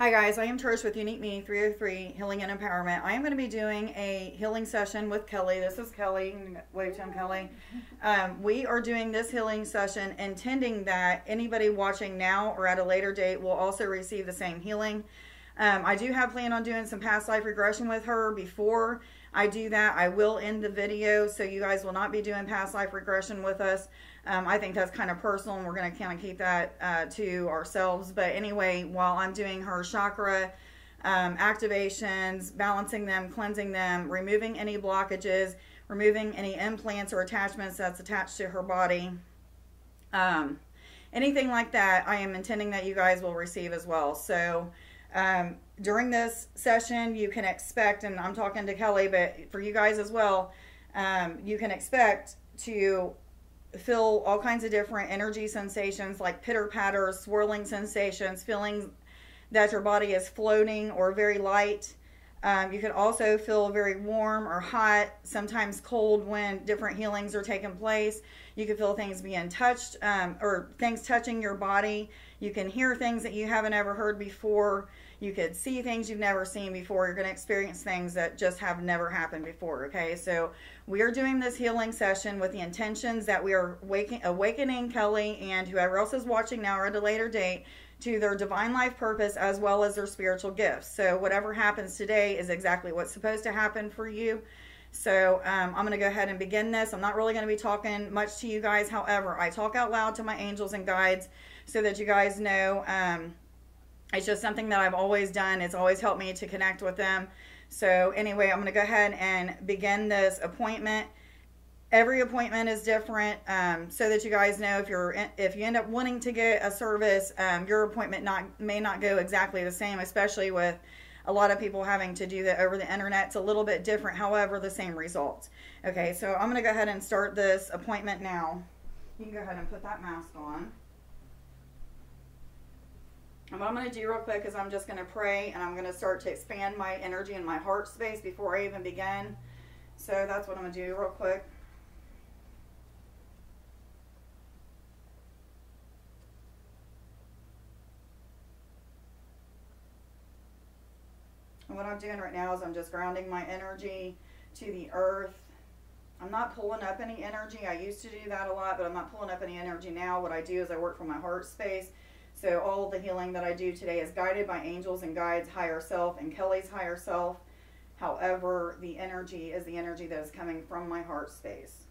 Hi guys, I am Trish with Unique Me 303 Healing and Empowerment. I am going to be doing a healing session with Kelly. This is Kelly. Wave to him, Kelly. We are doing this healing session intending that anybody watching now or at a later date will also receive the same healing. I do have planned on doing some past life regression with her. Before I do that, I will end the video, so you guys will not be doing past life regression with us. I think that's kind of personal, and we're going to kind of keep that to ourselves. But anyway, while I'm doing her chakra activations, balancing them, cleansing them, removing any blockages, removing any implants or attachments that's attached to her body, anything like that, I am intending that you guys will receive as well. So during this session, you can expect, and I'm talking to Kelly, but for you guys as well, you can expect to feel all kinds of different energy sensations like pitter-patter, swirling sensations, feeling that your body is floating or very light. You can also feel very warm or hot, sometimes cold when different healings are taking place. You can feel things being touched or things touching your body. You can hear things that you haven't ever heard before. You could see things you've never seen before. You're going to experience things that just have never happened before, okay? So we are doing this healing session with the intentions that we are awakening Kelly and whoever else is watching now or at a later date to their divine life purpose as well as their spiritual gifts. So whatever happens today is exactly what's supposed to happen for you. So I'm going to go ahead and begin this. I'm not really going to be talking much to you guys. However, I talk out loud to my angels and guides so that you guys know it's just something that I've always done. It's always helped me to connect with them. So anyway, I'm going to go ahead and begin this appointment. Every appointment is different, so that you guys know if you end up wanting to get a service, your appointment may not go exactly the same, especially with a lot of people having to do that over the internet. It's a little bit different, however, the same results. Okay, so I'm going to go ahead and start this appointment now. You can go ahead and put that mask on. And what I'm going to do real quick is I'm just going to pray, and I'm going to start to expand my energy in my heart space before I even begin. So that's what I'm going to do real quick. And what I'm doing right now is I'm just grounding my energy to the earth. I'm not pulling up any energy. I used to do that a lot, but I'm not pulling up any energy now. What I do is I work from my heart space. So all of the healing that I do today is guided by angels and guides, higher self, and Kelly's higher self. However, the energy is the energy that is coming from my heart space.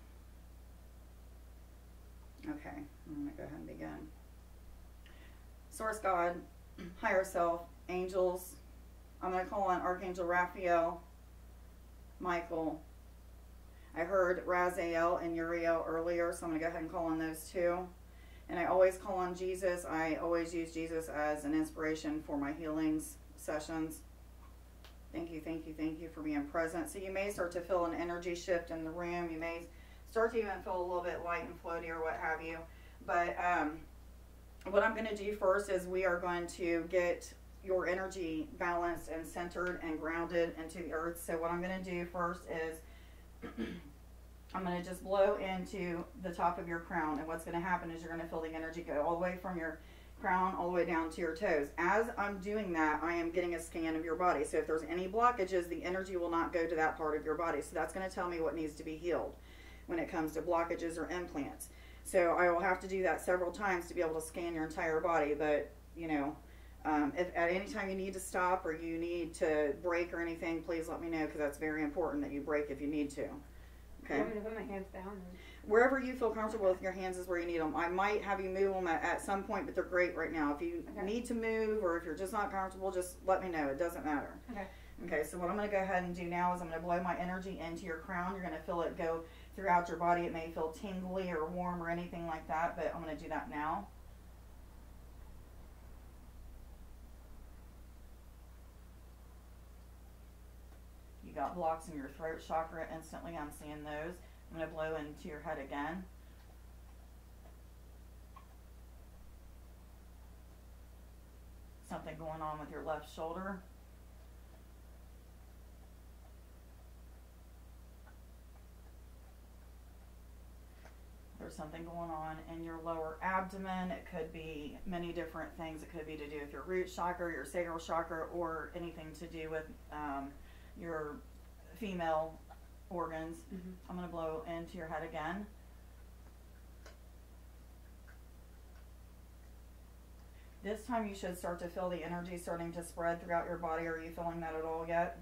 Okay, I'm going to go ahead and begin. Source God, higher self, angels. I'm going to call on Archangel Raphael, Michael. I heard Raziel and Uriel earlier, so I'm going to go ahead and call on those two. And I always call on Jesus. I always use Jesus as an inspiration for my healings sessions. Thank you, thank you, thank you for being present. So you may start to feel an energy shift in the room. You may start to even feel a little bit light and floaty or what have you. But what I'm going to do first is we are going to get your energy balanced and centered and grounded into the earth. So what I'm going to do first is I'm going to just blow into the top of your crown, and what's going to happen is you're going to feel the energy go all the way from your crown all the way down to your toes. As I'm doing that, I am getting a scan of your body. So if there's any blockages, the energy will not go to that part of your body. So that's going to tell me what needs to be healed when it comes to blockages or implants. So I will have to do that several times to be able to scan your entire body. But, you know, if at any time you need to stop or you need to break or anything, please let me know, because that's very important that you break if you need to. Okay. I'm going to put my hands down. Wherever you feel comfortable with your hands is where you need them. I might have you move them at some point, but they're great right now. If you need to move or if you're just not comfortable, just let me know. It doesn't matter. Okay. Okay, so what I'm going to go ahead and do now is I'm going to blow my energy into your crown. You're going to feel it go throughout your body. It may feel tingly or warm or anything like that, but I'm going to do that now. You got blocks in your throat chakra instantly. I'm seeing those. I'm going to blow into your head again. Something going on with your left shoulder. There's something going on in your lower abdomen. It could be many different things. It could be to do with your root chakra, your sacral chakra, or anything to do with your female organs. I'm going to blow into your head again. This time you should start to feel the energy starting to spread throughout your body. Are you feeling that at all yet?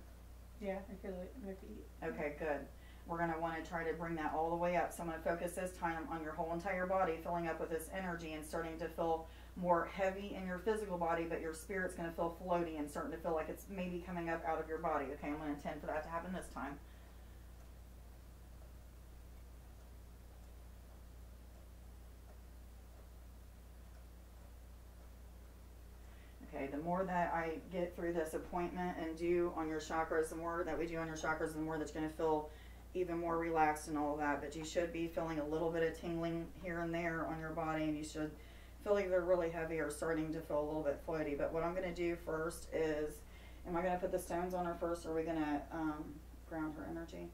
Yeah, I feel it in my feet. Okay, good. We're going to want to try to bring that all the way up. So I'm going to focus this time on your whole entire body, filling up with this energy and starting to feel more heavy in your physical body, but your spirit's going to feel floaty and starting to feel like it's maybe coming up out of your body. Okay, I'm going to intend for that to happen this time. Okay, the more that I get through this appointment and do on your chakras, the more that we do on your chakras, the more that's going to feel even more relaxed and all of that. But you should be feeling a little bit of tingling here and there on your body, and you should feel either really heavy or starting to feel a little bit floaty. But what I'm going to do first is, am I going to put the stones on her first, or are we going to ground her energy?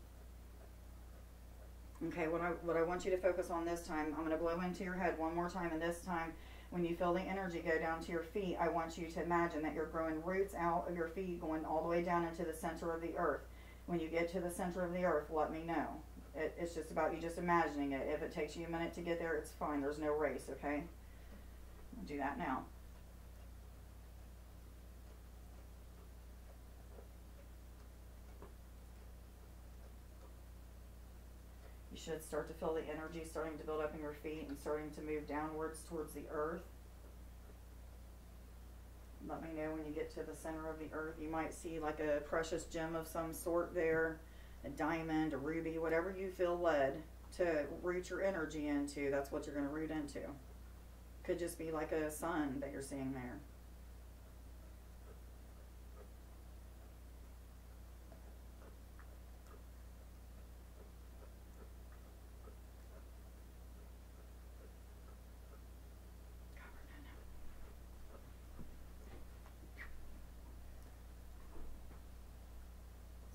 Okay, what I want you to focus on this time, I'm going to blow into your head one more time, and this time, when you feel the energy go down to your feet, I want you to imagine that you're growing roots out of your feet going all the way down into the center of the earth. When you get to the center of the earth, let me know. It's just about you just imagining it. If it takes you a minute to get there, it's fine. There's no race, okay? I'll do that now. You should start to feel the energy starting to build up in your feet and starting to move downwards towards the earth. Let me know when you get to the center of the earth. You might see like a precious gem of some sort there, a diamond, a ruby, whatever you feel led to root your energy into, that's what you're going to root into. Could just be like a sun that you're seeing there.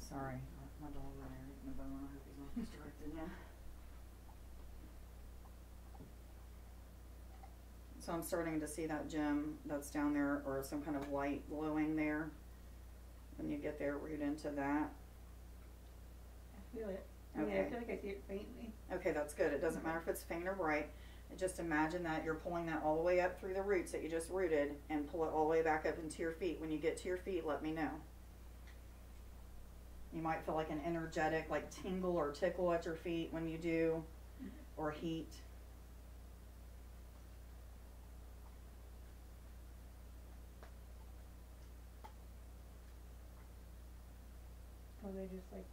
Sorry, my dog ran there eating the bone. I hope he's not distracted yet. So I'm starting to see that gem that's down there, or some kind of light glowing there. When you get there, root into that. I feel it. Okay. Yeah, I feel like I see it faintly. Okay, that's good. It doesn't matter if it's faint or bright. Just imagine that you're pulling that all the way up through the roots that you just rooted, and pull it all the way back up into your feet. When you get to your feet, let me know. You might feel like an energetic, like tingle or tickle at your feet when you do, or heat. Or they just like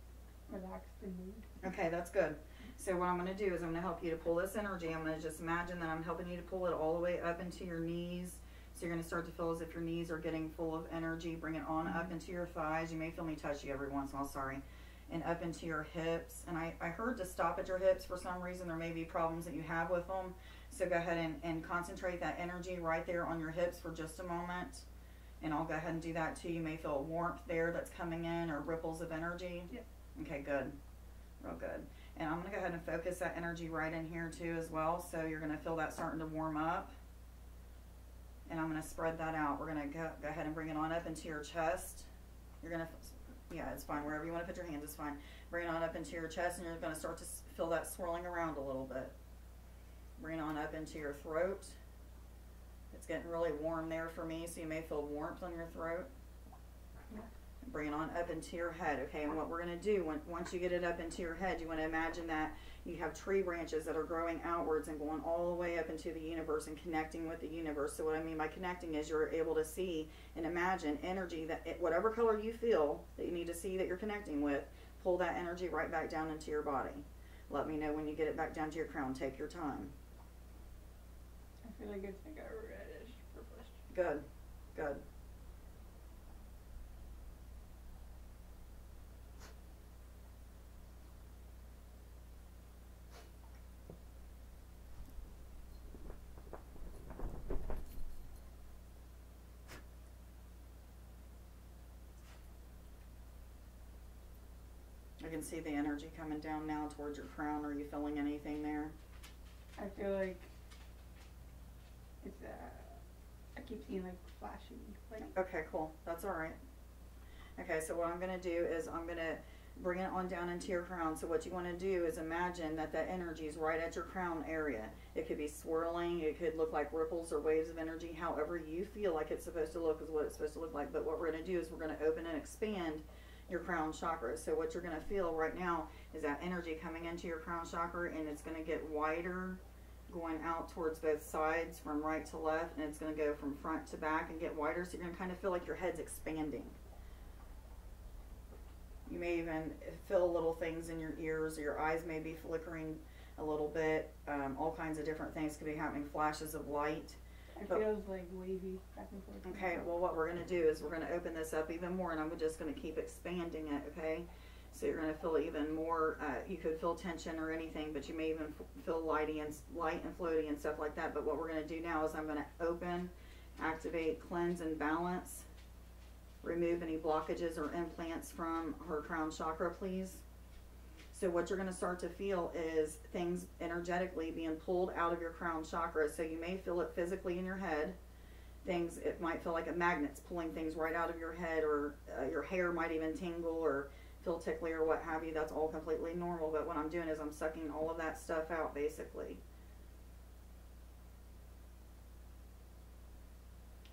relaxed and moved. Okay, that's good. So what I'm going to do is I'm going to help you to pull this energy. I'm going to just imagine that I'm helping you to pull it all the way up into your knees. So you're going to start to feel as if your knees are getting full of energy. Bring it on up into your thighs. You may feel me touch you every once in a while, sorry. And up into your hips. And I heard to stop at your hips for some reason. There may be problems that you have with them. So go ahead and concentrate that energy right there on your hips for just a moment. And I'll go ahead and do that too. You may feel warmth there that's coming in, or ripples of energy. Yep. Okay, good. Real good. And I'm going to go ahead and focus that energy right in here too as well. So you're going to feel that starting to warm up. And I'm going to spread that out. We're going to go ahead and bring it on up into your chest. You're going to, yeah, it's fine. Wherever you want to put your hands is fine. Bring it on up into your chest, and you're going to start to feel that swirling around a little bit. Bring it on up into your throat. It's getting really warm there for me, so you may feel warmth on your throat. Yeah. Bring it on up into your head, okay? And what we're going to do, once you get it up into your head, you want to imagine that you have tree branches that are growing outwards and going all the way up into the universe and connecting with the universe. So what I mean by connecting is you're able to see and imagine energy that whatever color you feel that you need to see that you're connecting with, pull that energy right back down into your body. Let me know when you get it back down to your crown. Take your time. I feel like it's like a reddish purplish. Good, good. I can see the energy coming down now towards your crown. Are you feeling anything there? I feel like it's I keep seeing like flashing. Like, Okay, cool. That's all right. Okay, so what I'm going to do is I'm going to bring it on down into your crown. So what you want to do is imagine that that energy is right at your crown area. It could be swirling. It could look like ripples or waves of energy. However you feel like it's supposed to look is what it's supposed to look like. But what we're going to do is we're going to open and expand your crown chakra. So what you're going to feel right now is that energy coming into your crown chakra, and it's going to get wider, going out towards both sides from right to left, and it's going to go from front to back and get wider. So you're going to kind of feel like your head's expanding. You may even feel little things in your ears, or your eyes may be flickering a little bit. All kinds of different things could be happening, flashes of light. It feels like wavy back and forth. Okay, well what we're going to do is we're going to open this up even more, and I'm just going to keep expanding it, okay? So you're going to feel even more, you could feel tension or anything, but you may even feel light and floaty and stuff like that. But what we're going to do now is I'm going to open, activate, cleanse, and balance. Remove any blockages or implants from her crown chakra, please. So what you're going to start to feel is things energetically being pulled out of your crown chakra. So you may feel it physically in your head. Things, it might feel like a magnet's pulling things right out of your head, or your hair might even tingle or feel tickly or what have you. That's all completely normal. But what I'm doing is I'm sucking all of that stuff out, basically.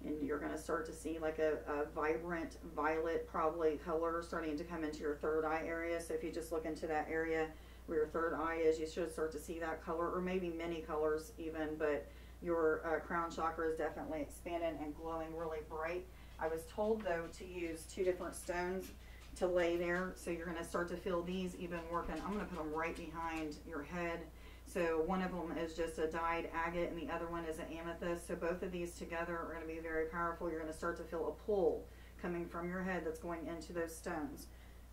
And you're going to start to see like a vibrant violet probably color starting to come into your third eye area. So if you just look into that area where your third eye is, you should start to see that color, or maybe many colors even. But your crown chakra is definitely expanding and glowing really bright. I was told though to use 2 different stones to lay there. So you're going to start to feel these even working. I'm going to put them right behind your head. So one of them is just a dyed agate, and the other one is an amethyst. So both of these together are going to be very powerful. You're going to start to feel a pull coming from your head that's going into those stones.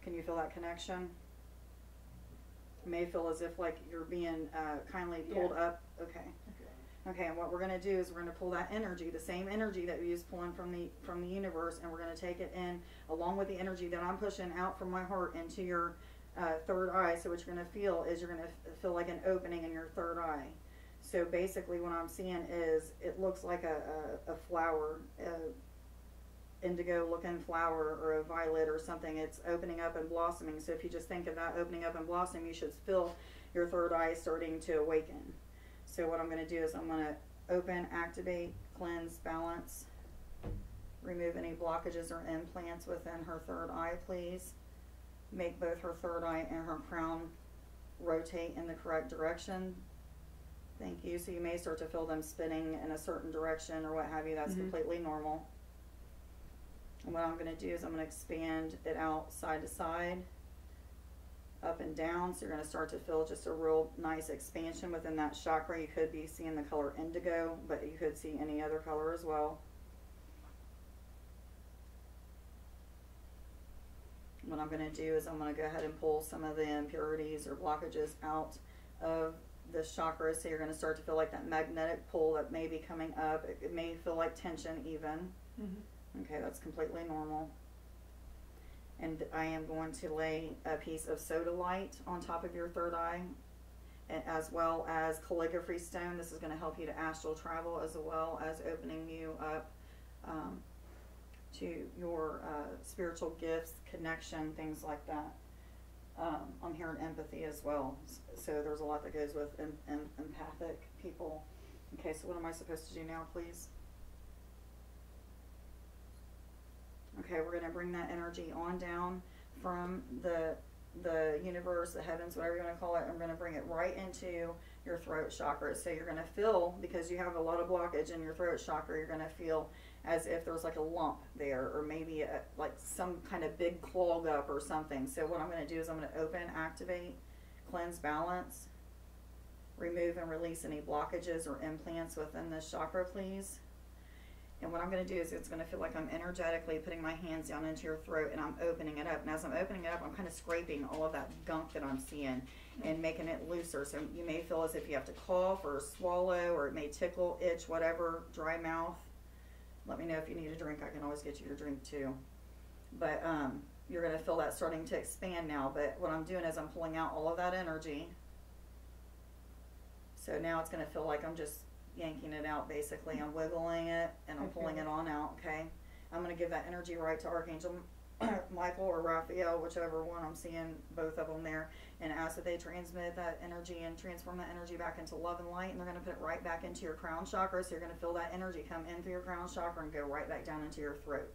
Can you feel that connection? It may feel as if like you're being kindly pulled up. Okay. Okay, and what we're going to do is we're going to pull that energy, the same energy that we used pulling from the universe, and we're going to take it in along with the energy that I'm pushing out from my heart into your third eye. So what you're going to feel is you're going to feel like an opening in your third eye. So basically what I'm seeing is it looks like a flower, indigo looking flower, or a violet or something. It's opening up and blossoming. So if you just think of that opening up and blossoming, you should feel your third eye starting to awaken. So what I'm going to do is I'm going to open, activate, cleanse, balance, remove any blockages or implants within her third eye, please. Make both her third eye and her crown rotate in the correct direction. Thank you. So you may start to feel them spinning in a certain direction or what have you. That's completely normal. And what I'm going to do is I'm going to expand it out side to side, up and down. So you're going to start to feel just a real nice expansion within that chakra. You could be seeing the color indigo, but you could see any other color as well. What I'm going to do is I'm going to go ahead and pull some of the impurities or blockages out of the chakra. So you're going to start to feel like that magnetic pull that may be coming up. It may feel like tension even. Okay, that's completely normal. And I am going to lay a piece of soda light on top of your third eye, as well as calligraphy stone. This is going to help you to astral travel, as well as opening you up to your spiritual gifts, connection, things like that. I'm hearing empathy as well. So there's a lot that goes with empathic people. Okay, so what am I supposed to do now, please? Okay, we're going to bring that energy on down from the universe, the heavens, whatever you want to call it. I'm going to bring it right into your throat chakra. So you're going to feel, because you have a lot of blockage in your throat chakra, you're going to feel as if there's like a lump there, or maybe like some kind of big clog up or something. So what I'm going to do is I'm going to open, activate, cleanse, balance, remove and release any blockages or implants within this chakra, please. And what I'm going to do is it's going to feel like I'm energetically putting my hands down into your throat, and I'm opening it up. And as I'm opening it up, I'm kind of scraping all of that gunk that I'm seeing and making it looser. So you may feel as if you have to cough or swallow, or it may tickle, itch, whatever, dry mouth. Let me know if you need a drink. I can always get you your drink too. But you're going to feel that starting to expand now. But what I'm doing is I'm pulling out all of that energy. So now it's going to feel like I'm just yanking it out, basically. I'm wiggling it and I'm pulling it on out, okay? I'm going to give that energy right to Archangel Michael or Raphael, whichever one. I'm seeing both of them there, and ask that they transmit that energy and transform that energy back into love and light, and they're going to put it right back into your crown chakra. So you're going to feel that energy come in through your crown chakra and go right back down into your throat.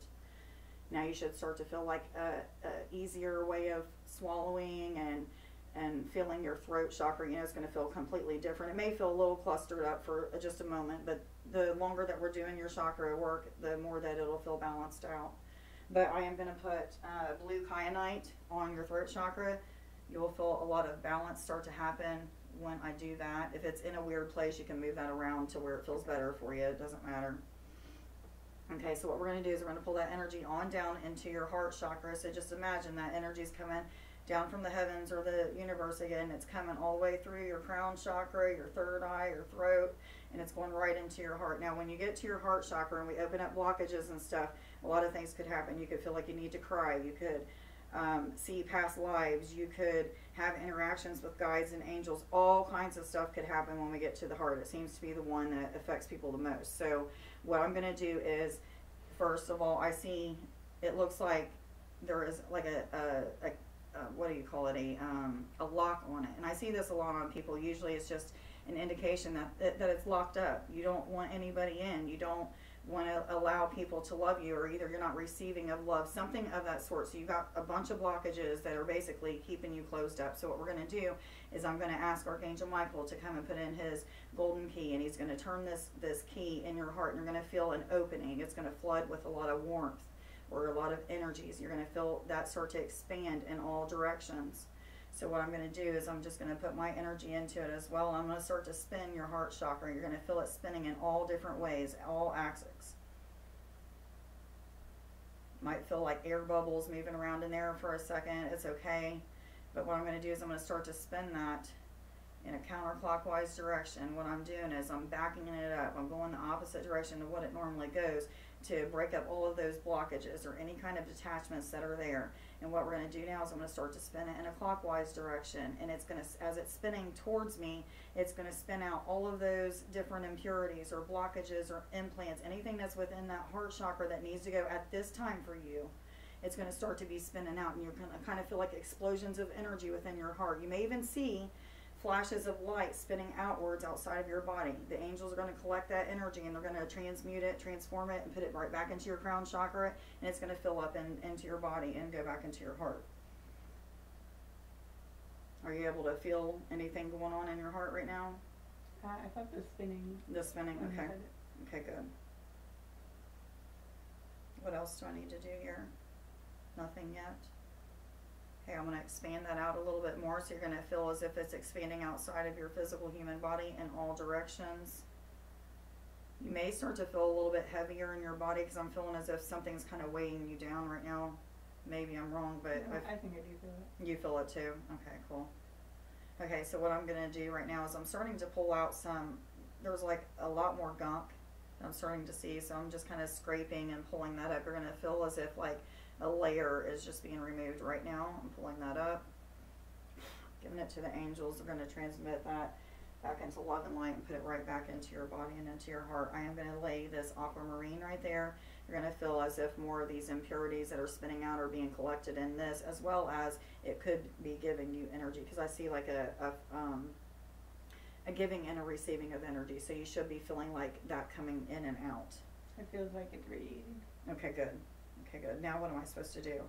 Now you should start to feel like a easier way of swallowing and feeling your throat chakra. You know, it's going to feel completely different. It may feel a little clustered up for just a moment, but the longer that we're doing your chakra work, the more that it'll feel balanced out. But I am going to put blue kyanite on your throat chakra. You'll feel a lot of balance start to happen when I do that. If it's in a weird place, you can move that around to where it feels better for you. It doesn't matter. Okay, so what we're going to do is we're going to pull that energy on down into your heart chakra. So just imagine that energy is coming down from the heavens or the universe again. It's coming all the way through your crown chakra, your third eye, your throat, and it's going right into your heart. Now, when you get to your heart chakra and we open up blockages and stuff, a lot of things could happen. You could feel like you need to cry. You could see past lives. You could have interactions with guides and angels. All kinds of stuff could happen when we get to the heart. It seems to be the one that affects people the most. So what I'm going to do is, first of all, I see it looks like there is like a what do you call it, a lock on it. And I see this a lot on people. Usually it's just an indication that it's locked up. You don't want anybody in. You don't want to allow people to love you, or either you're not receiving of love, something of that sort. So you've got a bunch of blockages that are basically keeping you closed up. So what we're going to do is I'm going to ask Archangel Michael to come and put in his golden key, and he's going to turn this key in your heart, and you're going to feel an opening. It's going to flood with a lot of warmth or a lot of energies. You're going to feel that start to expand in all directions. So what I'm going to do is I'm just going to put my energy into it as well. I'm going to start to spin your heart chakra. You're going to feel it spinning in all different ways, all axes. Might feel like air bubbles moving around in there for a second. It's okay. But what I'm going to do is I'm going to start to spin that in a counterclockwise direction. What I'm doing is I'm backing it up. I'm going the opposite direction of what it normally goes to break up all of those blockages or any kind of detachments that are there. And what we're going to do now is I'm going to start to spin it in a clockwise direction, and it's going to, as it's spinning towards me, it's going to spin out all of those different impurities or blockages or implants, anything that's within that heart chakra that needs to go at this time for you. It's going to start to be spinning out, and you're going to kind of feel like explosions of energy within your heart. You may even see flashes of light spinning outwards outside of your body. The angels are going to collect that energy, and they're going to transmute it, transform it, and put it right back into your crown chakra, and it's going to fill up into your body and go back into your heart. Are you able to feel anything going on in your heart right now? I thought the spinning. The spinning, okay. Okay, good. What else do I need to do here? Nothing yet. Okay, I'm going to expand that out a little bit more, so you're going to feel as if it's expanding outside of your physical human body in all directions. You may start to feel a little bit heavier in your body, because I'm feeling as if something's kind of weighing you down right now. Maybe I'm wrong, but I think I do feel it. You feel it too? Okay, cool. Okay, so what I'm going to do right now is I'm starting to pull out there's like a lot more gunk I'm starting to see, so I'm just kind of scraping and pulling that up. You're going to feel as if like a layer is just being removed right now. I'm pulling that up, giving it to the angels. They're going to transmit that back into love and light and put it right back into your body and into your heart. I am going to lay this aquamarine right there. You're going to feel as if more of these impurities that are spinning out are being collected in this, as well as it could be giving you energy, because I see like a giving and a receiving of energy. So you should be feeling like that coming in and out. It feels like it's radiating. Okay, good. Okay, good. Now what am I supposed to do?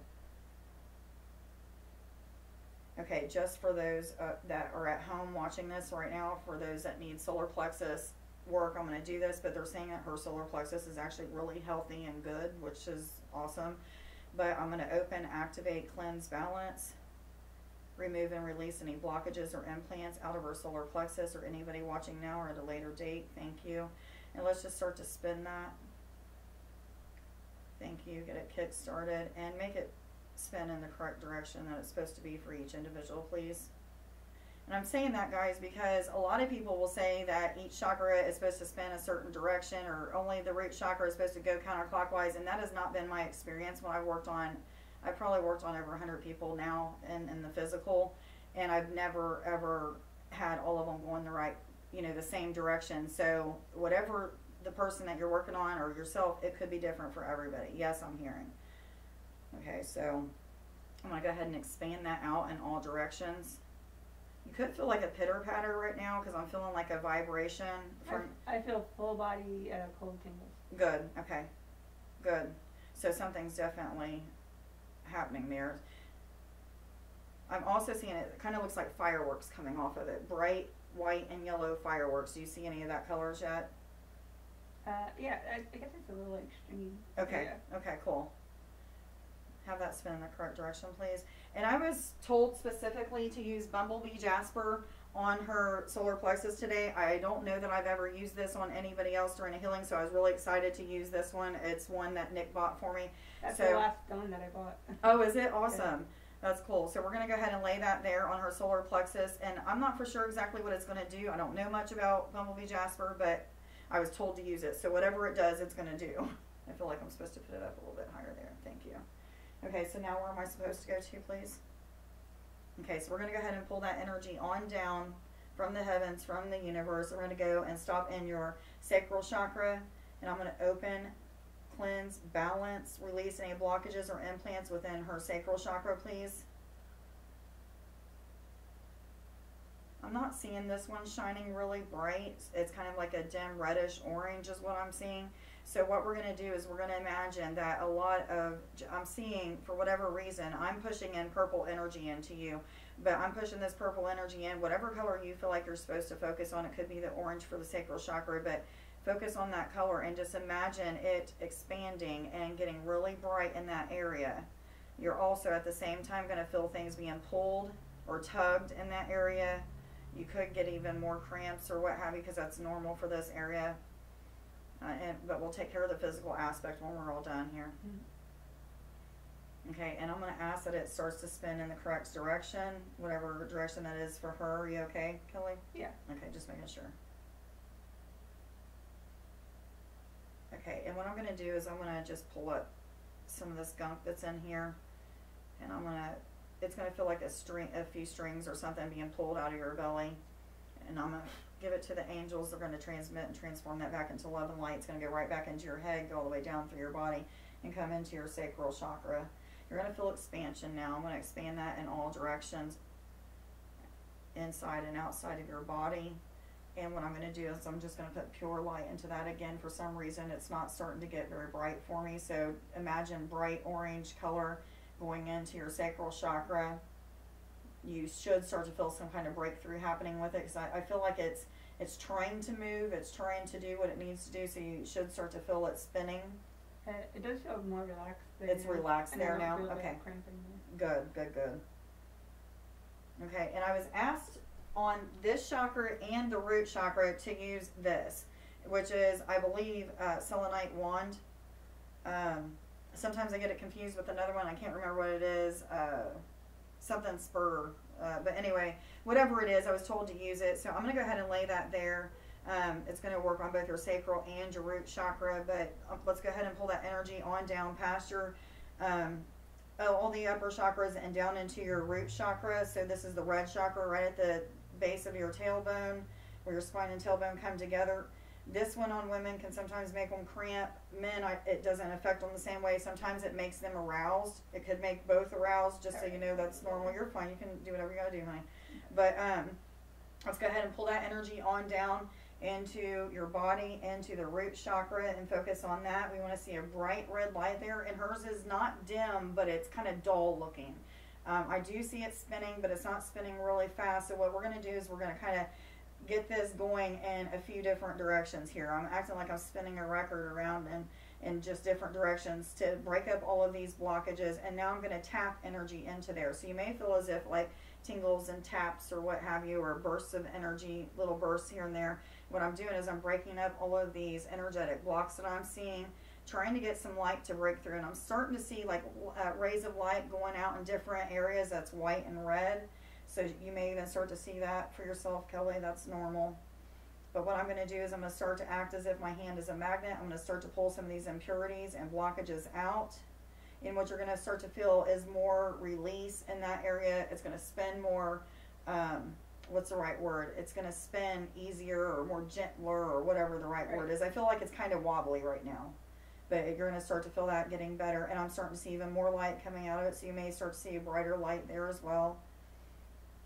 Okay, just for those that are at home watching this right now, for those that need solar plexus work, I'm going to do this, but they're saying that her solar plexus is actually really healthy and good, which is awesome. But I'm going to open, activate, cleanse, balance, remove and release any blockages or implants out of her solar plexus, or anybody watching now or at a later date. Thank you. And let's just start to spin that. Thank you. Get it kick started and make it spin in the correct direction that it's supposed to be for each individual, please. And I'm saying that, guys, because a lot of people will say that each chakra is supposed to spin a certain direction, or only the root chakra is supposed to go counterclockwise, and that has not been my experience when I've worked on, I've probably worked on over 100 people now in the physical, and I've never ever had all of them going the right, you know, the same direction. So whatever the person that you're working on or yourself, it could be different for everybody. Yes, I'm hearing. Okay, so I'm going to go ahead and expand that out in all directions. You could feel like a pitter patter right now because I'm feeling like a vibration. I feel full body cold tingles. Good. Okay. Good. So something's definitely happening there. I'm also seeing it kind of looks like fireworks coming off of it. Bright white and yellow fireworks. Do you see any of that colors yet? Yeah, I guess it's a little extreme. Okay. Yeah. Okay, cool. Have that spin in the correct direction, please. And I was told specifically to use Bumblebee Jasper on her solar plexus today. I don't know that I've ever used this on anybody else during a healing, so I was really excited to use this one. It's one that Nick bought for me. That's the last stone that I bought. Oh, is it? Awesome. Yeah. That's cool. So we're going to go ahead and lay that there on her solar plexus. And I'm not for sure exactly what it's going to do. I don't know much about Bumblebee Jasper, but I was told to use it. So whatever it does, it's going to do. I feel like I'm supposed to put it up a little bit higher there. Thank you. Okay, so now where am I supposed to go to, please? Okay, so we're going to go ahead and pull that energy on down from the heavens, from the universe. We're going to go and stop in your sacral chakra. And I'm going to open, cleanse, balance, release any blockages or implants within her sacral chakra, please. I'm not seeing this one shining really bright. It's kind of like a dim reddish orange is what I'm seeing. So what we're going to do is we're going to imagine that a lot of, I'm seeing for whatever reason, I'm pushing in purple energy into you. But I'm pushing this purple energy in, whatever color you feel like you're supposed to focus on. It could be the orange for the sacral chakra, but focus on that color and just imagine it expanding and getting really bright in that area. You're also at the same time going to feel things being pulled or tugged in that area. You could get even more cramps or what have you because that's normal for this area. But we'll take care of the physical aspect when we're all done here. Okay, and I'm going to ask that it starts to spin in the correct direction, whatever direction that is for her. Are you okay, Kelly? Yeah. Okay, just making sure. Okay, and what I'm going to do is I'm going to just pull up some of this gunk that's in here, and it's going to feel like a few strings or something being pulled out of your belly, and I'm going to give it to the angels. They're going to transmit and transform that back into love and light. It's going to go right back into your head, go all the way down through your body, and come into your sacral chakra. You're going to feel expansion now. I'm going to expand that in all directions, inside and outside of your body. And what I'm going to do is I'm just going to put pure light into that again. For some reason, it's not starting to get very bright for me. So imagine bright orange color going into your sacral chakra. You should start to feel some kind of breakthrough happening with it because I feel like it's trying to move. It's trying to do what it needs to do. So you should start to feel it spinning. It does feel more relaxed. It's relaxed there now? Okay. Good. Okay, and I was asked on this chakra and the root chakra to use this, which is, I believe, selenite wand. Sometimes I get it confused with another one. I can't remember what it is. Something spur. But anyway, whatever it is, I was told to use it. So I'm going to go ahead and lay that there. It's going to work on both your sacral and your root chakra, but let's go ahead and pull that energy on down past your all the upper chakras and down into your root chakra. So this is the red chakra right at the base of your tailbone, where your spine and tailbone come together. This one on women can sometimes make them cramp. Men, it doesn't affect them the same way. Sometimes it makes them aroused. It could make both aroused, just so you know that's normal. You're fine. You can do whatever you got to do, honey. But let's go ahead and pull that energy on down into your body, into the root chakra, and focus on that. We want to see a bright red light there, and hers is not dim, but it's kind of dull looking. I do see it spinning, but it's not spinning really fast. So what we're going to do is we're going to kind of get this going in a few different directions here. I'm acting like I'm spinning a record around in just different directions to break up all of these blockages, and now I'm going to tap energy into there. So you may feel as if like tingles and taps or what have you, or bursts of energy, little bursts here and there. What I'm doing is I'm breaking up all of these energetic blocks that I'm seeing, trying to get some light to break through. And I'm starting to see like rays of light going out in different areas that's white and red. So you may even start to see that for yourself, Kelly. That's normal. But what I'm going to do is I'm going to start to act as if my hand is a magnet. I'm going to start to pull some of these impurities and blockages out. And what you're going to start to feel is more release in that area. It's going to spin more what's the right word? It's going to spin easier or more gentler or whatever the right word is. I feel like it's kind of wobbly right now. But you're going to start to feel that getting better. And I'm starting to see even more light coming out of it. So you may start to see a brighter light there as well.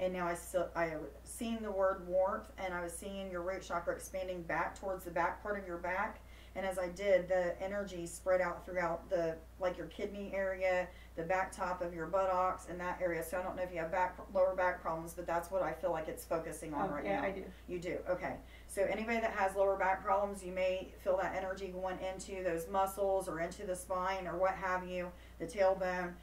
And now I have seen the word warmth, and I was seeing your root chakra expanding back towards the back part of your back. And as I did, the energy spread out throughout like your kidney area, the back top of your buttocks, and that area. So I don't know if you have lower back problems, but that's what I feel like it's focusing on right now. Yeah, I do. You do, okay. So anybody that has lower back problems, you may feel that energy going into those muscles or into the spine or what have you, the tailbone.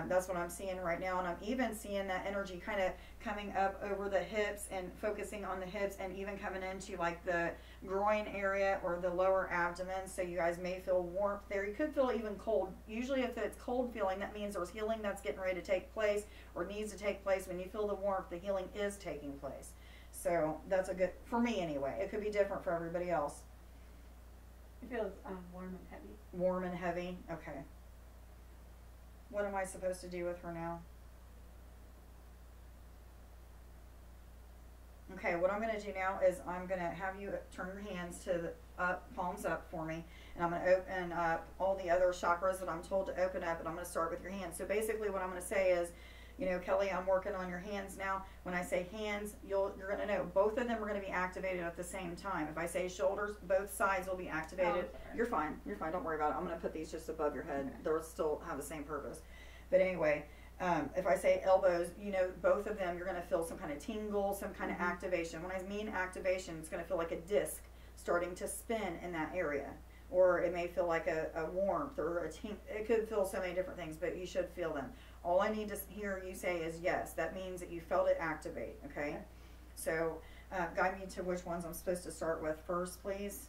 That's what I'm seeing right now, and I'm even seeing that energy kind of coming up over the hips and focusing on the hips, and even coming into like the groin area or the lower abdomen. So you guys may feel warmth there. You could feel even cold. Usually if it's cold feeling, that means there's healing that's getting ready to take place or needs to take place. When you feel the warmth, the healing is taking place. So that's a good, for me anyway. It could be different for everybody else. It feels warm and heavy. Warm and heavy, okay. What am I supposed to do with her now? Okay, what I'm going to do now is I'm going to have you turn your hands to the palms up for me, and I'm going to open up all the other chakras that I'm told to open up, and I'm going to start with your hands. So basically what I'm going to say is, you know, Kelly, I'm working on your hands now. When I say hands, you're going to know both of them are going to be activated at the same time. If I say shoulders, both sides will be activated. Oh, you're fine. You're fine. Don't worry about it. I'm going to put these just above your head. Okay. They'll still have the same purpose. But anyway, if I say elbows, you know, both of them, you're going to feel some kind of tingle, some kind of activation. When I mean activation, it's going to feel like a disc starting to spin in that area. Or it may feel like a warmth or a tingle. It could feel so many different things, but you should feel them. All I need to hear you say is yes. That means that you felt it activate, okay? So guide me to which ones I'm supposed to start with first, please.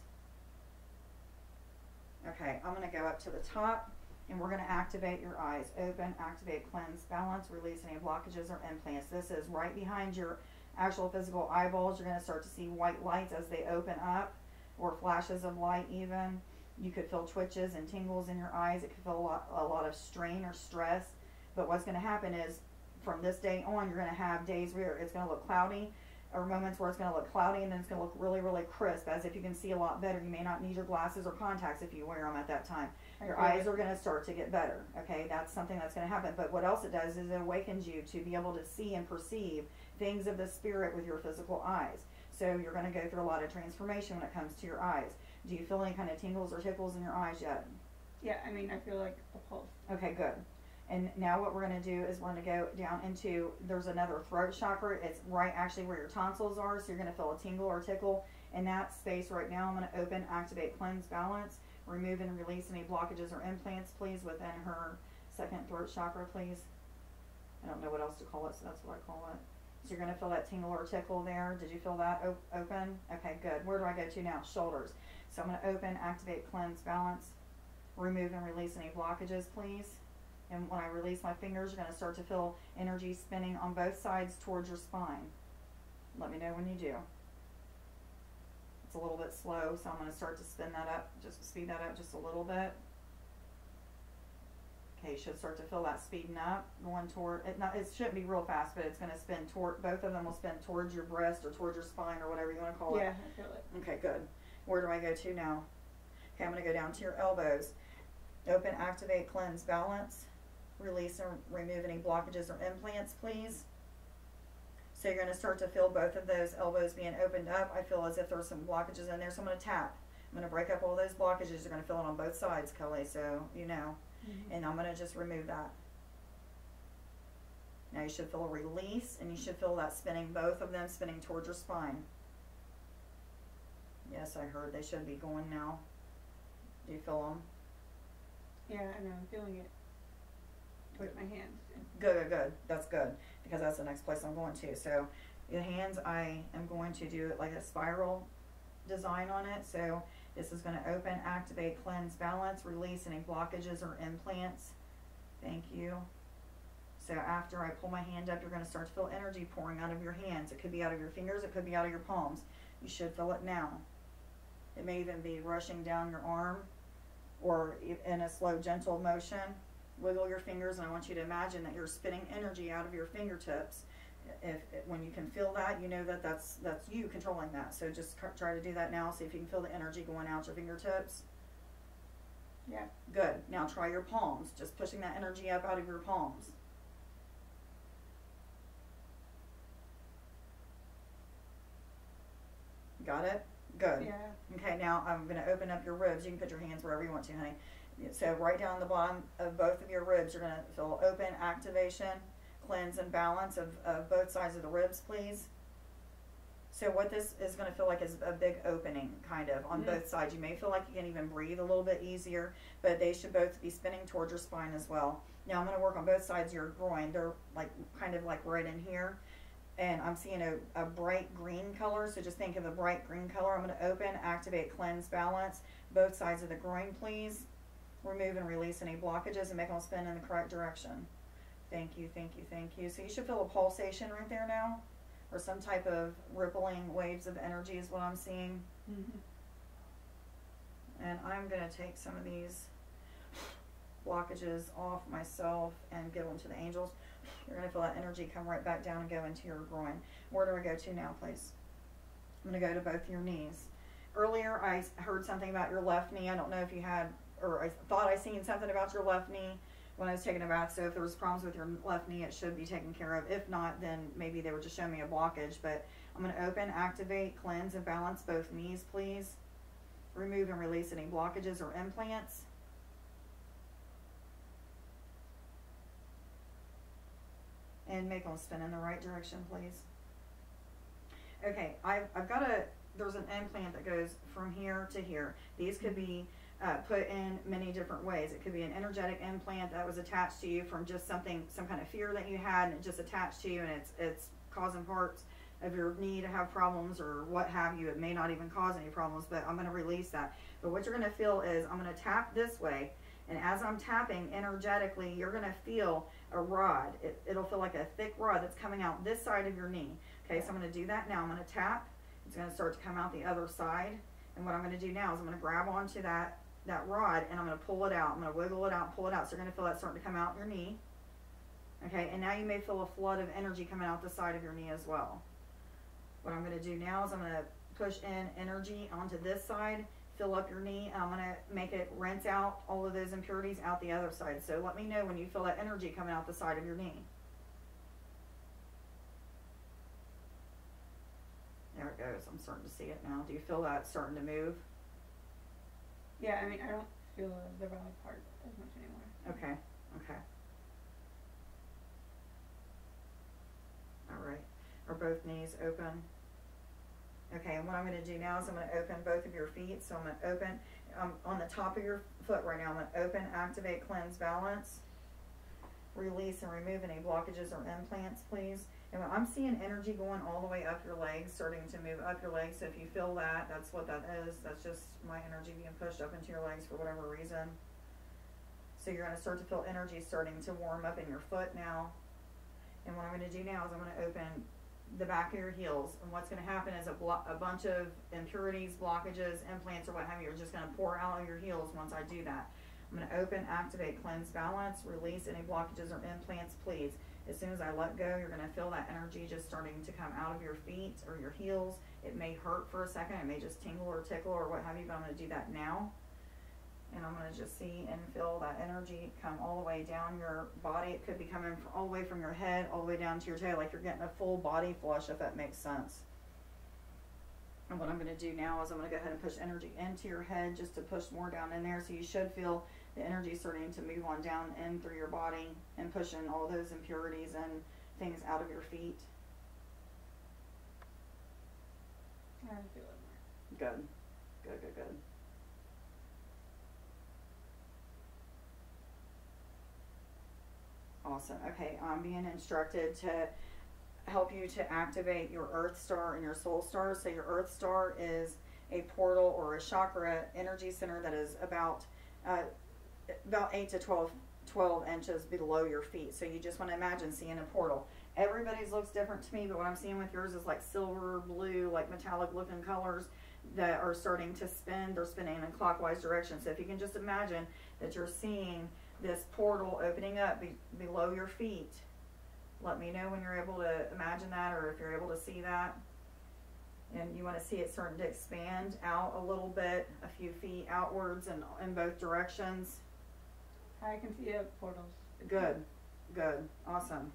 Okay, I'm going to go up to the top, and we're going to activate your eyes. Open, activate, cleanse, balance, release any blockages or implants. This is right behind your actual physical eyeballs. You're going to start to see white lights as they open up, or flashes of light even. You could feel twitches and tingles in your eyes. It could feel a lot of strain or stress. But what's going to happen is, from this day on, you're going to have days where it's going to look cloudy, or moments where it's going to look cloudy, and then it's going to look really, really crisp, as if you can see a lot better. You may not need your glasses or contacts if you wear them at that time. Your eyes are going to start to get better, okay? That's something that's going to happen. But what else it does is it awakens you to be able to see and perceive things of the spirit with your physical eyes. So you're going to go through a lot of transformation when it comes to your eyes. Do you feel any kind of tingles or tickles in your eyes yet? Yeah, I mean, I feel like a pulse. Okay, good. And now what we're going to do is we're going to go down into, there's another throat chakra. It's right actually where your tonsils are, so you're going to feel a tingle or tickle in that space right now. I'm going to open, activate, cleanse, balance, remove and release any blockages or implants, please, within her second throat chakra, please. I don't know what else to call it, so that's what I call it. So you're going to feel that tingle or tickle there. Did you feel that open? Okay, good. Where do I go to now? Shoulders. So I'm going to open, activate, cleanse, balance, remove and release any blockages, please. And when I release my fingers, you're going to start to feel energy spinning on both sides towards your spine. Let me know when you do. It's a little bit slow, so I'm going to start to spin that up, just speed that up just a little bit. Okay, you should start to feel that speeding up, going toward, it shouldn't be real fast, but it's going to spin toward, both of them will spin towards your breast or towards your spine or whatever you want to call it. Yeah, I feel it. Okay, good. Where do I go to now? Okay, I'm going to go down to your elbows. Open, activate, cleanse, balance, release and remove any blockages or implants, please. So you're going to start to feel both of those elbows being opened up. I feel as if there's some blockages in there, so I'm going to tap. I'm going to break up all those blockages. You're going to feel it on both sides, Kelly, so you know. And I'm going to just remove that. Now you should feel a release, and you should feel that spinning, both of them spinning towards your spine. Yes, I heard they should be going now. Do you feel them? Yeah, I know, I'm feeling it with my hands. Good, good, good. That's good, because that's the next place I'm going to. So the hands, I am going to do it like a spiral design on it. So this is going to open, activate, cleanse, balance, release any blockages or implants. Thank you. So after I pull my hand up, you're going to start to feel energy pouring out of your hands. It could be out of your fingers. It could be out of your palms. You should feel it now. It may even be rushing down your arm, or in a slow, gentle motion. Wiggle your fingers, and I want you to imagine that you're spitting energy out of your fingertips when you can feel that, you know that that's you controlling that. So just try to do that now. See if you can feel the energy going out your fingertips. Yeah. Good. Now try your palms. Just pushing that energy up out of your palms. Got it? Good. Yeah. Okay, now I'm going to open up your ribs. You can put your hands wherever you want to, honey. So right down the bottom of both of your ribs, you're going to feel open, activation, cleanse, and balance of both sides of the ribs, please. So what this is going to feel like is a big opening, kind of, on both sides. You may feel like you can even breathe a little bit easier, but they should both be spinning towards your spine as well. Now I'm going to work on both sides of your groin. They're like kind of like right in here. And I'm seeing a bright green color, so just think of a bright green color. I'm going to open, activate, cleanse, balance, both sides of the groin, please. Remove and release any blockages and make them spin in the correct direction. Thank you, thank you, thank you. So you should feel a pulsation right there now, or some type of rippling waves of energy is what I'm seeing. And I'm going to take some of these blockages off myself and give them to the angels. You're going to feel that energy come right back down and go into your groin. Where do I go to now, please? I'm going to go to both your knees. Earlier, I heard something about your left knee. I don't know if you had, or I thought I seen something about your left knee when I was taking a bath. So if there was problems with your left knee, it should be taken care of. If not, then maybe they were just showing me a blockage. But I'm going to open, activate, cleanse, and balance both knees, please. Remove and release any blockages or implants. And make them spin in the right direction, please. Okay, I've got there's an implant that goes from here to here. These could be put in many different ways. It could be an energetic implant that was attached to you from just some kind of fear that you had, and it just attached to you, and it's causing parts of your knee to have problems or what have you. It may not even cause any problems, but I'm going to release that. But what you're going to feel is I'm going to tap this way, and as I'm tapping energetically, you're going to feel a rod. It'll feel like a thick rod that's coming out this side of your knee. Okay, so I'm going to do that now. I'm going to tap. It's going to start to come out the other side. And what I'm going to do now is I'm going to grab onto that rod, and I'm going to pull it out. I'm going to wiggle it out, pull it out. So you're going to feel that starting to come out your knee. Okay, and now you may feel a flood of energy coming out the side of your knee as well. What I'm going to do now is I'm going to push in energy onto this side, fill up your knee, and I'm going to make it rinse out all of those impurities out the other side. So let me know when you feel that energy coming out the side of your knee. There it goes. I'm starting to see it now. Do you feel that starting to move? Yeah, I mean, I don't feel the belly part as much anymore. Okay, okay. All right. Are both knees open? Okay, and what I'm going to do now is I'm going to open both of your feet. So I'm going to open on the top of your foot right now. I'm going to open, activate, cleanse, balance, release, and remove any blockages or implants, please. And I'm seeing energy going all the way up your legs, starting to move up your legs. So if you feel that, that's what that is. That's just my energy being pushed up into your legs for whatever reason. So you're going to start to feel energy starting to warm up in your foot now. And what I'm going to do now is I'm going to open the back of your heels, and what's going to happen is a bunch of impurities, blockages, implants, or what have you are just going to pour out of your heels once I do that. I'm going to open, activate, cleanse, balance, release any blockages or implants, please. As soon as I let go, you're going to feel that energy just starting to come out of your feet or your heels. It may hurt for a second, it may just tingle or tickle or what have you, but I'm going to do that now. And I'm going to just see and feel that energy come all the way down your body. It could be coming all the way from your head all the way down to your tail, like you're getting a full body flush, if that makes sense. And what I'm going to do now is I'm going to go ahead and push energy into your head just to push more down in there. So you should feel the energy starting to move on down in through your body and pushing all those impurities and things out of your feet. I feel it more. Good. Good, good, good. Awesome. Okay, I'm being instructed to help you to activate your Earth Star and your Soul Star. So your Earth Star is a portal or a chakra energy center that is about 8 to 12 inches below your feet. So you just want to imagine seeing a portal. Everybody's looks different to me, but what I'm seeing with yours is like silver, blue, like metallic looking colors that are starting to spin. They're spinning in clockwise direction. So if you can just imagine that you're seeing this portal opening up below your feet, Let me know when you're able to imagine that, or if you're able to see that. And you want to see it starting to expand out a little bit, a few feet outwards and in both directions. I can see portals. Good, good, awesome.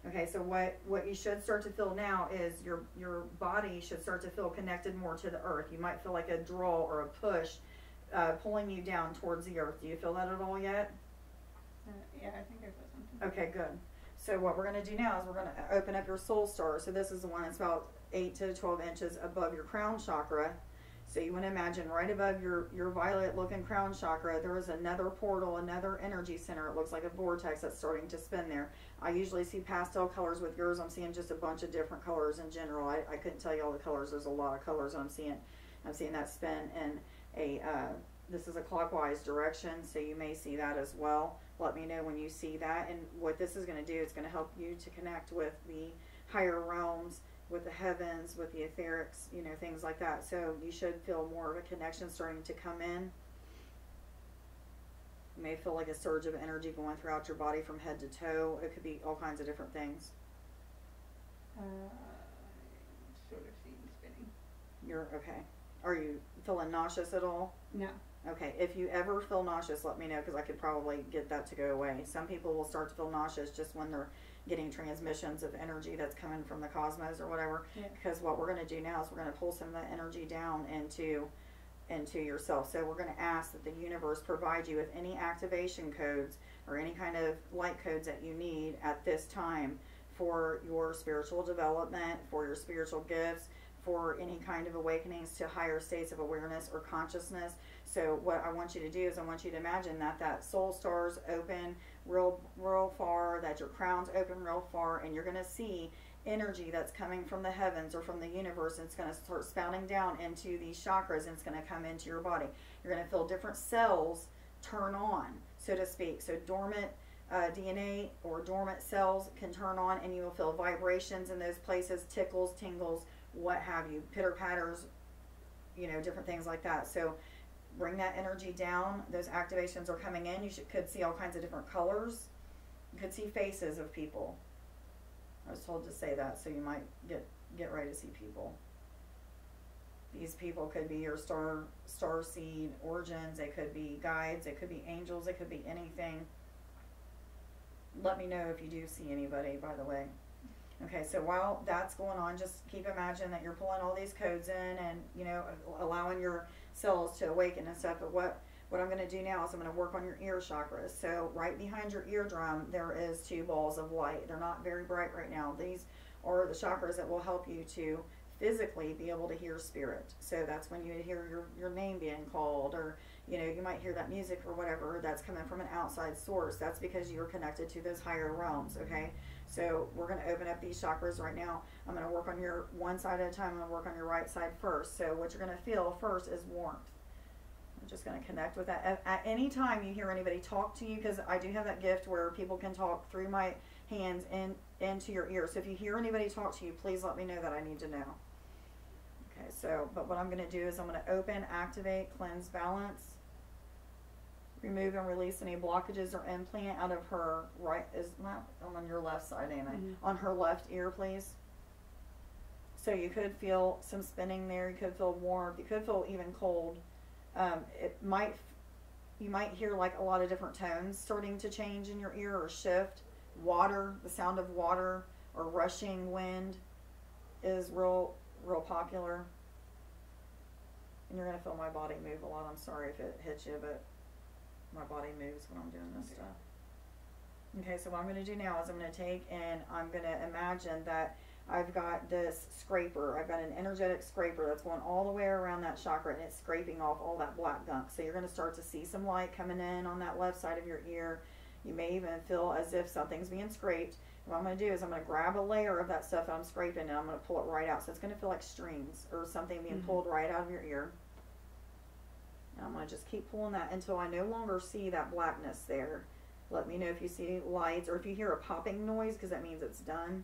Okay, so what you should start to feel now is your body should start to feel connected more to the earth. You might feel like a draw or a push pulling you down towards the earth. Do you feel that at all yet? Yeah, I think I feel something. Okay, good. So what we're going to do now is we're going to open up your soul star. So this is the one that's about 8 to 12 inches above your crown chakra. So you want to imagine right above your violet looking crown chakra, there is another portal, another energy center. It looks like a vortex that's starting to spin there. I usually see pastel colors. With yours, I'm seeing just a bunch of different colors in general. I couldn't tell you all the colors. There's a lot of colors I'm seeing that spin in a, this is a clockwise direction, so you may see that as well. Let me know when you see that. And what this is going to do, it's going to help you to connect with the higher realms, with the heavens, with the etherics, you know, things like that. So you should feel more of a connection starting to come in. You may feel like a surge of energy going throughout your body from head to toe. It could be all kinds of different things. Sort of seeing spinning. You're okay. Are you feeling nauseous at all? No. Okay, if you ever feel nauseous, let me know, because I could probably get that to go away. Some people will start to feel nauseous just when they're getting transmissions of energy that's coming from the cosmos or whatever. Yeah. Because what we're going to do now is we're going to pull some of that energy down into yourself. So we're going to ask that the universe provide you with any activation codes or any kind of light codes that you need at this time for your spiritual development, for your spiritual gifts, for any kind of awakenings to higher states of awareness or consciousness. So what I want you to do is I want you to imagine that soul star's open real far, that your crown's open real far, and you're going to see energy that's coming from the heavens or from the universe, and it's going to start spouting down into these chakras, and it's going to come into your body. You're going to feel different cells turn on, so to speak. So dormant DNA or dormant cells can turn on, and you will feel vibrations in those places, tickles, tingles, what have you, pitter-patters, you know, different things like that. So bring that energy down. Those activations are coming in. You could see all kinds of different colors. You could see faces of people. I was told to say that, so you might get ready to see people. These people could be your star seed origins. They could be guides. They could be angels. They could be anything. Let me know if you do see anybody, by the way. Okay, so while that's going on, just keep imagining that you're pulling all these codes in and, you know, allowing your cells to awaken and stuff. But what I'm going to do now is I'm going to work on your ear chakras. So right behind your eardrum, there is 2 balls of light. They're not very bright right now. These are the chakras that will help you to physically be able to hear spirit. So that's when you hear your name being called, or, you know, you might hear that music or whatever that's coming from an outside source. That's because you're connected to those higher realms, okay? So we're going to open up these chakras right now. I'm going to work on your one side at a time. I'm going to work on your right side first. So what you're going to feel first is warmth. I'm just going to connect with that. At any time you hear anybody talk to you, because I do have that gift where people can talk through my hands into your ear. So if you hear anybody talk to you, please let me know that I need to know. Okay, so, but what I'm going to do is I'm going to open, activate, cleanse, balance. Remove and release any blockages or implant out of her right, is not on your left side, Amy. Mm-hmm. On her left ear, please. So you could feel some spinning there. You could feel warm. You could feel even cold. You might hear like a lot of different tones starting to change in your ear or shift. Water, the sound of water or rushing wind is real popular. And you're going to feel my body move a lot. I'm sorry if it hits you, but my body moves when I'm doing this stuff. Okay, so what I'm going to do now is I'm going to take and I'm going to imagine that I've got this scraper. I've got an energetic scraper that's going all the way around that chakra, and it's scraping off all that black gunk. So you're going to start to see some light coming in on that left side of your ear. You may even feel as if something's being scraped. What I'm going to do is I'm going to grab a layer of that stuff that I'm scraping, and I'm going to pull it right out. So it's going to feel like strings or something being pulled right out of your ear. And I'm going to just keep pulling that until I no longer see that blackness there. Let me know if you see lights or if you hear a popping noise, because that means it's done.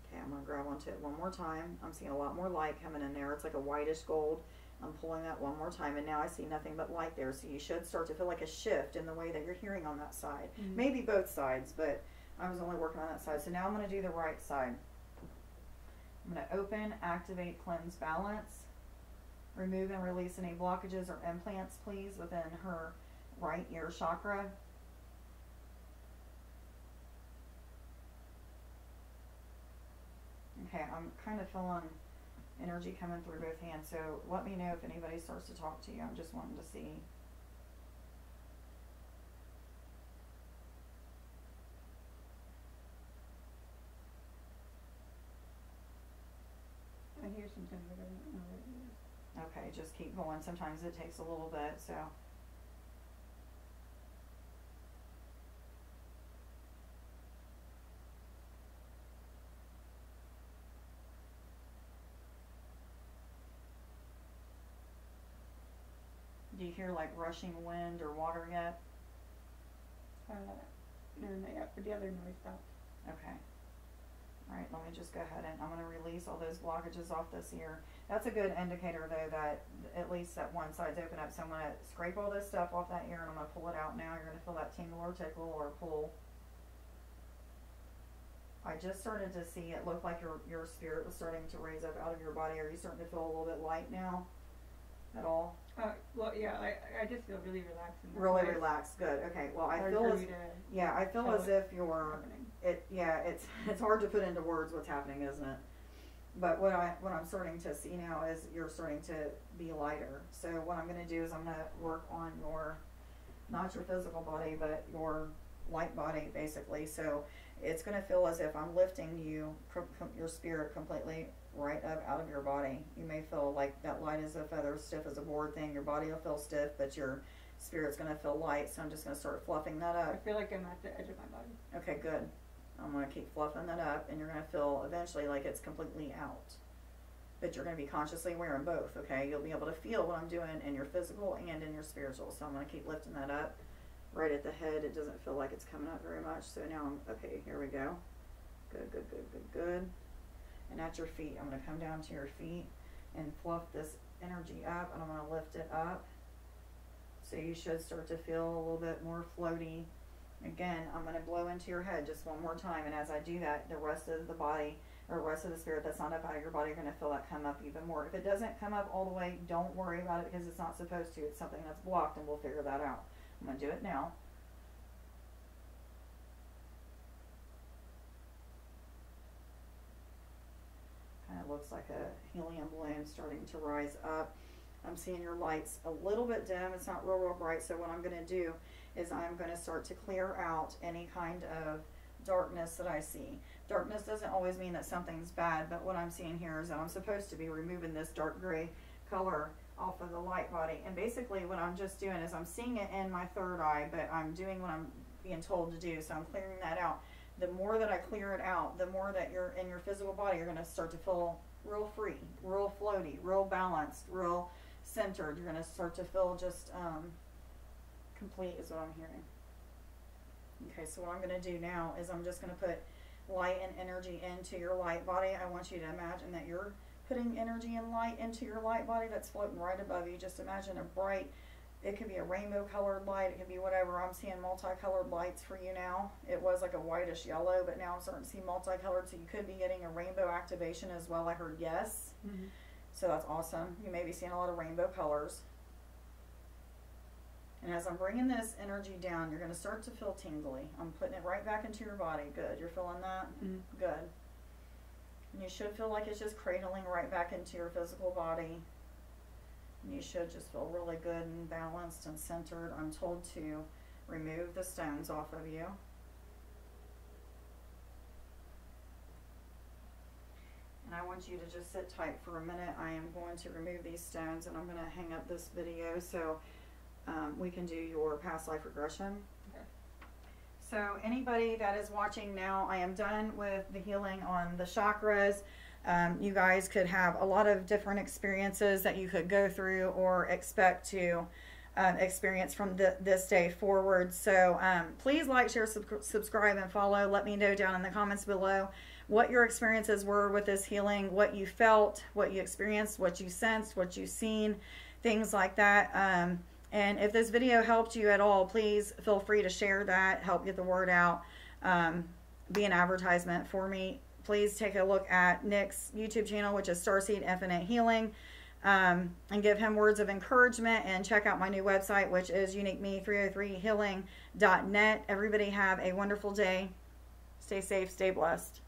Okay, I'm going to grab onto it one more time. I'm seeing a lot more light coming in there. It's like a whitish gold. I'm pulling that one more time, and now I see nothing but light there. So you should start to feel like a shift in the way that you're hearing on that side. Maybe both sides, but I was only working on that side. So now I'm going to do the right side. I'm going to open, activate, cleanse, balance. Remove and release any blockages or implants, please, within her right ear chakra. Okay, I'm kind of feeling energy coming through both hands, so let me know if anybody starts to talk to you. I'm just wanting to see. I hear something, but I don't know what it is. Okay, just keep going. Sometimes it takes a little bit, so. Do you hear like rushing wind or water yet? No, not yet, but the other noise stopped. Okay. Alright, let me just go ahead and I'm going to release all those blockages off this ear. That's a good indicator though that at least that one side's open up. So I'm going to scrape all this stuff off that ear and I'm going to pull it out now. You're going to feel that tingle or tickle or pull. I just started to see it look like your spirit was starting to raise up out of your body. Are you starting to feel a little bit light now at all? Well, yeah, I just feel really relaxed. Really relaxed. Good. Okay. Well, I feel as if you're it's hard to put into words what's happening, isn't it? But what I'm starting to see now is you're starting to be lighter. So what I'm going to do is I'm going to work on not your physical body, but your light body, basically. So it's going to feel as if I'm lifting your spirit completely right up out of your body. You may feel like that light as a feather, stiff as a board thing. Your body will feel stiff, but your spirit's going to feel light. So I'm just going to start fluffing that up. I feel like I'm at the edge of my body. Okay, good. I'm going to keep fluffing that up, and you're going to feel eventually like it's completely out. But you're going to be consciously wearing both, okay? You'll be able to feel what I'm doing in your physical and in your spiritual. So I'm going to keep lifting that up right at the head. It doesn't feel like it's coming up very much. So now okay, here we go. Good, good, good, good, good. And at your feet, I'm going to come down to your feet and fluff this energy up, and I'm going to lift it up. So you should start to feel a little bit more floaty. Again, I'm going to blow into your head just one more time, and as I do that, the rest of the body, or the rest of the spirit that's not up out of your body, you're going to feel that come up even more. If it doesn't come up all the way, don't worry about it because it's not supposed to. It's something that's blocked, and we'll figure that out. I'm going to do it now. Kind of looks like a helium balloon starting to rise up. I'm seeing your lights a little bit dim. It's not real bright. So what I'm going to do is I'm going to start to clear out any kind of darkness that I see. Darkness doesn't always mean that something's bad, but what I'm seeing here is that I'm supposed to be removing this dark gray color off of the light body. And basically what I'm just doing is I'm seeing it in my third eye, but I'm doing what I'm being told to do. So I'm clearing that out. The more that I clear it out, the more that you're in your physical body, you're going to start to feel real free, real floaty, real balanced, real centered. You're going to start to feel just complete is what I'm hearing. Okay, so what I'm going to do now is I'm just going to put light and energy into your light body. I want you to imagine that you're putting energy and light into your light body that's floating right above you. Just imagine a bright, it could be a rainbow colored light, it could be whatever. I'm seeing multicolored lights for you now. It was like a whitish yellow, but now I'm starting to see multicolored, so you could be getting a rainbow activation as well. I heard yes. So that's awesome. You may be seeing a lot of rainbow colors. And as I'm bringing this energy down, you're going to start to feel tingly. I'm putting it right back into your body. Good. You're feeling that? Good. And you should feel like it's just cradling right back into your physical body. And you should just feel really good and balanced and centered. I'm told to remove the stones off of you. And I want you to just sit tight for a minute. I am going to remove these stones, and I'm going to hang up this video so we can do your past life regression. Okay. So anybody that is watching now, I am done with the healing on the chakras. You guys could have a lot of different experiences that you could go through or expect to experience from this day forward. So please like, share, subscribe, and follow. Let me know down in the comments below what your experiences were with this healing, what you felt, what you experienced, what you sensed, what you've seen, things like that. And if this video helped you at all, please feel free to share that, help get the word out, be an advertisement for me. Please take a look at Nick's YouTube channel, which is Starseed Infinite Healing, and give him words of encouragement, and check out my new website, which is uniqueme303healing.net. Everybody have a wonderful day. Stay safe, stay blessed.